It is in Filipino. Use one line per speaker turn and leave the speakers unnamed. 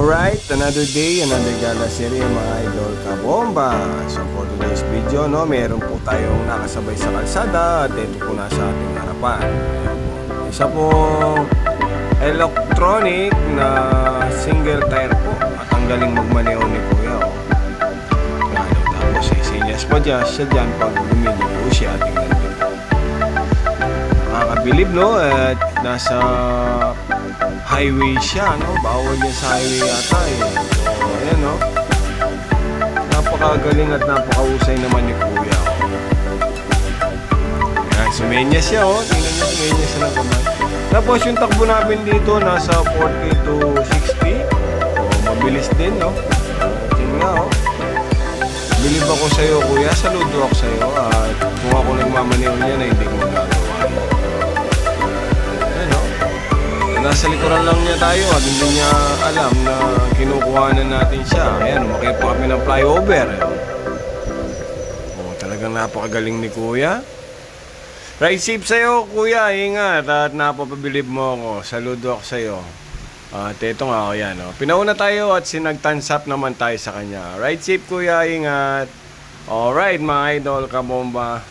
Alright, another day, another gala serie mga idol kabomba. So for today's video, no, meron po tayong nakasabay sa kalsada at ito po nasa ating harapan. Ayan po. Isa pong electronic na single tire po at ang galing magmaneho ni Kuya. Ano, tapos sinyas pa siya dyan pag lumili po siya. Tingnan din po. Nakakabilib, no, at nasa highway siya, no? Bawal niya sa highway yata eh. So, ayan, no? Napakagaling at napakahusay naman ni Kuya. Ayan, sumenya siya, oh. Tingnan niyo, sumenya siya ng kamay. Tapos yung takbo namin dito, nasa 40 to 60. Oh, mabilis din, no? Tingnan nga, oh. Bilib ako sa'yo, Kuya. Saludo ako sa'yo. At kung ako nagmamaneho niya na hindi ko magagawa. Nasa likuran lang niya tayo at hindi niya alam na kinukuhanan natin siya. Ayan, umakit pa kami ng flyover. Oh, talagang napakagaling ni Kuya. Ride safe sa'yo, Kuya. Ingat at napapabilib mo ako. Saludo ako sa'yo. At ito nga, ayan. Oh. Pinauna tayo at sinagtansap naman tayo sa kanya. Ride safe, Kuya. Ingat. Alright, mga idol, kabomba.